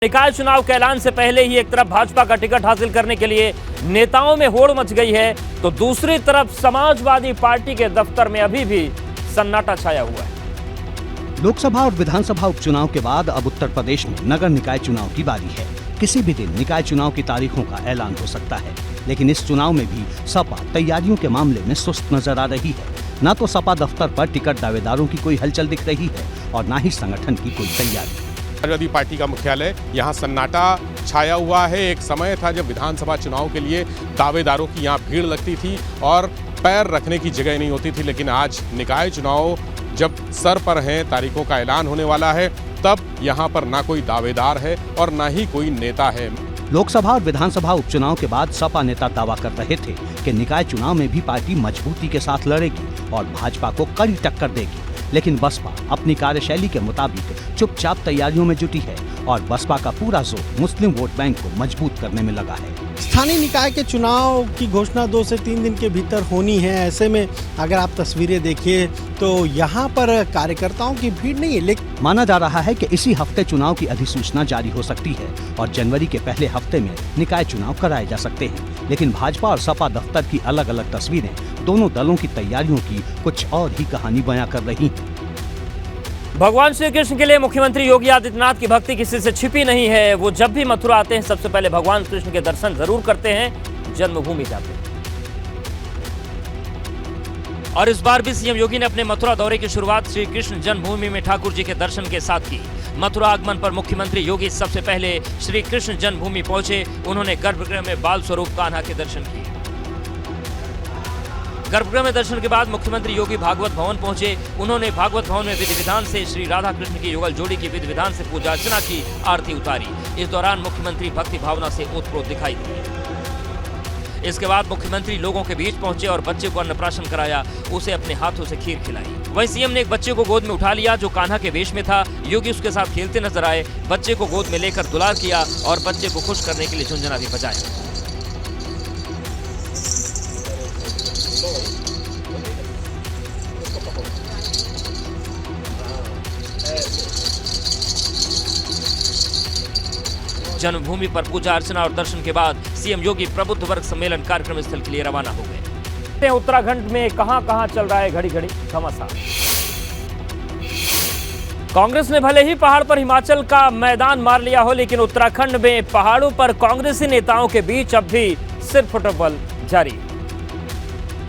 निकाय चुनाव के ऐलान से पहले ही एक तरफ भाजपा का टिकट हासिल करने के लिए नेताओं में होड़ मच गई है, तो दूसरी तरफ समाजवादी पार्टी के दफ्तर में अभी भी सन्नाटा छाया हुआ है। लोकसभा और विधानसभा उपचुनाव के बाद अब उत्तर प्रदेश में नगर निकाय चुनाव की बारी है। किसी भी दिन निकाय चुनाव की तारीखों का ऐलान हो सकता है, लेकिन इस चुनाव में भी सपा तैयारियों के मामले में सुस्त नजर आ रही है। न तो सपा दफ्तर पर टिकट दावेदारों की कोई हलचल दिख रही है और न ही संगठन की कोई तैयारी। समाजवादी पार्टी का मुख्यालय यहाँ सन्नाटा छाया हुआ है। एक समय था जब विधानसभा चुनाव के लिए दावेदारों की यहाँ भीड़ लगती थी और पैर रखने की जगह नहीं होती थी, लेकिन आज निकाय चुनाव जब सर पर हैं, तारीखों का ऐलान होने वाला है, तब यहाँ पर ना कोई दावेदार है और ना ही कोई नेता है। लोकसभा और विधानसभा उपचुनाव के बाद सपा नेता दावा कर रहे थे कि निकाय चुनाव में भी पार्टी मजबूती के साथ लड़ेगी और भाजपा को कड़ी टक्कर देगी, लेकिन बसपा अपनी कार्यशैली के मुताबिक चुपचाप तैयारियों में जुटी है और बसपा का पूरा जोर मुस्लिम वोट बैंक को मजबूत करने में लगा है। स्थानीय निकाय के चुनाव की घोषणा 2 से 3 दिन के भीतर होनी है। ऐसे में अगर आप तस्वीरें देखिए तो यहाँ पर कार्यकर्ताओं की भीड़ नहीं है, लेकिन माना जा रहा है कि इसी हफ्ते चुनाव की अधिसूचना जारी हो सकती है और जनवरी के पहले हफ्ते में निकाय चुनाव कराए जा सकते हैं। लेकिन भाजपा और सपा दफ्तर की अलग अलग तस्वीरें दोनों दलों की तैयारियों की कुछ और ही कहानी बयां कर रही हैं। भगवान श्री कृष्ण के लिए मुख्यमंत्री योगी आदित्यनाथ की भक्ति किसी से छिपी नहीं है। वो जब भी मथुरा आते हैं सबसे पहले भगवान कृष्ण के दर्शन जरूर करते हैं, जन्मभूमि जाते हैं। और इस बार भी सीएम योगी ने अपने मथुरा दौरे की शुरुआत श्री कृष्ण जन्मभूमि में ठाकुर जी के दर्शन के साथ की। मथुरा आगमन पर मुख्यमंत्री योगी सबसे पहले श्री कृष्ण जन्मभूमि पहुंचे। उन्होंने गर्भगृह में बाल स्वरूप कान्हा के दर्शन किए। गर्भगृह में दर्शन के बाद मुख्यमंत्री योगी भागवत भवन पहुंचे। उन्होंने भागवत भवन में विधि विधान से श्री राधा कृष्ण की युगल जोड़ी की विधि विधान से पूजा अर्चना की, आरती उतारी। इस दौरान मुख्यमंत्री भक्ति भावना से ओतप्रोत दिखाई दिए। इसके बाद मुख्यमंत्री लोगों के बीच पहुंचे और बच्चे को अन्नप्राशन कराया, उसे अपने हाथों से खीर खिलाई। वहीं सीएम ने एक बच्चे को गोद में उठा लिया जो कान्हा के वेश में था। योगी उसके साथ खेलते नजर आए, बच्चे को गोद में लेकर दुलार किया और बच्चे को खुश करने के लिए झुंझुना भी बजाया। जन्मभूमि पर पूजा अर्चना और दर्शन के बाद सीएम योगी प्रबुद्ध वर्ग सम्मेलन कार्यक्रम स्थल के लिए रवाना हो गए। उत्तराखंड में कहां चल रहा है घड़ी घड़ी घमासान। कांग्रेस ने भले ही पहाड़ पर हिमाचल का मैदान मार लिया हो, लेकिन उत्तराखंड में पहाड़ों पर कांग्रेसी नेताओं के बीच अब भी सिर फुटबॉल जारी,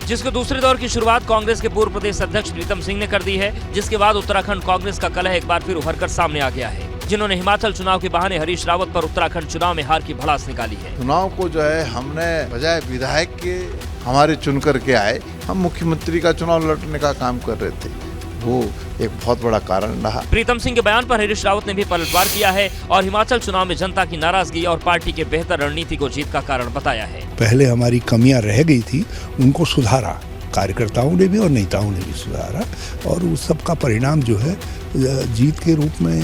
जिसके दूसरे दौर की शुरुआत कांग्रेस के पूर्व प्रदेश अध्यक्ष प्रीतम सिंह ने कर दी है, जिसके बाद उत्तराखंड कांग्रेस का कलह एक बार फिर उभरकर सामने आ गया है, जिन्होंने हिमाचल चुनाव के बहाने हरीश रावत पर उत्तराखंड चुनाव में हार की भड़ास निकाली है। चुनाव को जो है हमने बजाय विधायक के हमारे चुन करके आए, हम मुख्यमंत्री का चुनाव लड़ने का काम कर रहे थे, वो एक बहुत बड़ा कारण रहा। प्रीतम सिंह के बयान पर हरीश रावत ने भी पलटवार किया है और हिमाचल चुनाव में जनता की नाराजगी और पार्टी के बेहतर रणनीति को जीत का कारण बताया है। पहले हमारी कमियां रह गई थी, उनको सुधारा, कार्यकर्ताओं ने भी और नेताओं ने भी सुधारा और उस सब का परिणाम जो है जीत के रूप में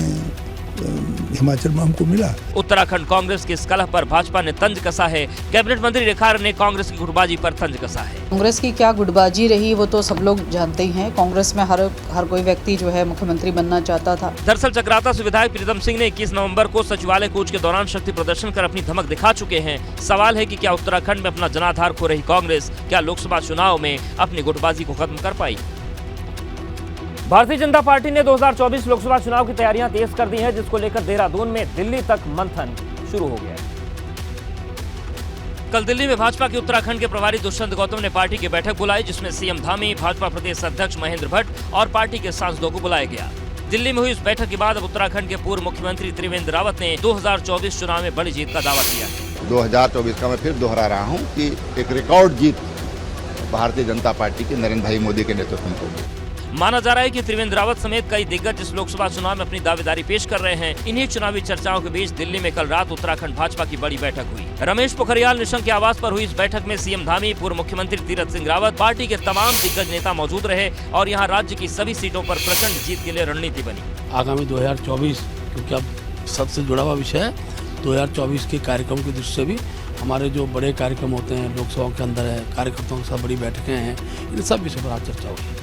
हिमाचल में हमको मिला। उत्तराखंड कांग्रेस की इस कलह पर भाजपा ने तंज कसा है। कैबिनेट मंत्री रेखा ने कांग्रेस की गुटबाजी पर तंज कसा है। कांग्रेस की क्या गुटबाजी रही वो तो सब लोग जानते ही हैं। कांग्रेस में हर कोई व्यक्ति जो है मुख्यमंत्री बनना चाहता था। दरअसल चक्राता से विधायक प्रीतम सिंह ने 21 नवंबर को सचिवालय कूच के दौरान शक्ति प्रदर्शन कर अपनी धमक दिखा चुके हैं। सवाल है कि क्या उत्तराखंड में अपना जनाधार खो रही कांग्रेस क्या लोकसभा चुनाव में अपनी गुटबाजी को खत्म कर पाई। भारतीय जनता पार्टी ने 2024 लोकसभा चुनाव की तैयारियां तेज कर दी हैं, जिसको लेकर देहरादून में दिल्ली तक मंथन शुरू हो गया है। कल दिल्ली में भाजपा के उत्तराखंड के प्रभारी दुष्यंत गौतम ने पार्टी की बैठक बुलाई, जिसमें सीएम धामी, भाजपा प्रदेश अध्यक्ष महेंद्र भट्ट और पार्टी के सांसदों को बुलाया गया। दिल्ली में हुई इस बैठक के बाद अब उत्तराखंड के पूर्व मुख्यमंत्री त्रिवेंद्र रावत ने 2024 चुनाव में बड़ी जीत का दावा किया है। 2024 का मैं फिर दोहरा रहा हूँ कि एक रिकॉर्ड जीत भारतीय जनता पार्टी के नरेंद्र भाई मोदी के नेतृत्व में होगी। माना जा रहा है कि त्रिवेंद्र रावत समेत कई दिग्गज इस लोकसभा चुनाव में अपनी दावेदारी पेश कर रहे हैं। इन्हीं चुनावी चर्चाओं के बीच दिल्ली में कल रात उत्तराखंड भाजपा की बड़ी बैठक हुई। रमेश पोखरियाल निशंक के आवास पर हुई इस बैठक में सीएम धामी, पूर्व मुख्यमंत्री तीरथ सिंह रावत, पार्टी के तमाम दिग्गज नेता मौजूद रहे और यहाँ राज्य की सभी सीटों पर प्रचंड जीत के लिए रणनीति बनी। आगामी 2024 क्योंकि अब सबसे जुड़ा हुआ विषय है, 2024 के कार्यक्रम की दृष्टि से भी हमारे जो बड़े कार्यक्रम होते हैं लोकसभा के अंदर है, कार्यकर्ताओं के साथ बड़ी बैठकें हैं, इन सब विषयों पर आज चर्चा होगी।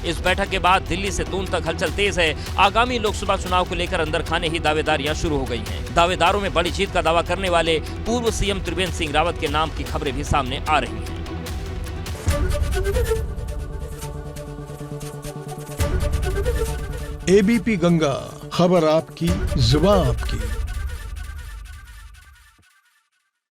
इस बैठक के बाद दिल्ली से दून तक हलचल तेज है। आगामी लोकसभा चुनाव को लेकर अंदर खाने ही दावेदारियां शुरू हो गई हैं। दावेदारों में बड़ी जीत का दावा करने वाले पूर्व सीएम त्रिवेंद्र सिंह रावत के नाम की खबरें भी सामने आ रही हैं। एबीपी गंगा, खबर आपकी, जुबान आपकी।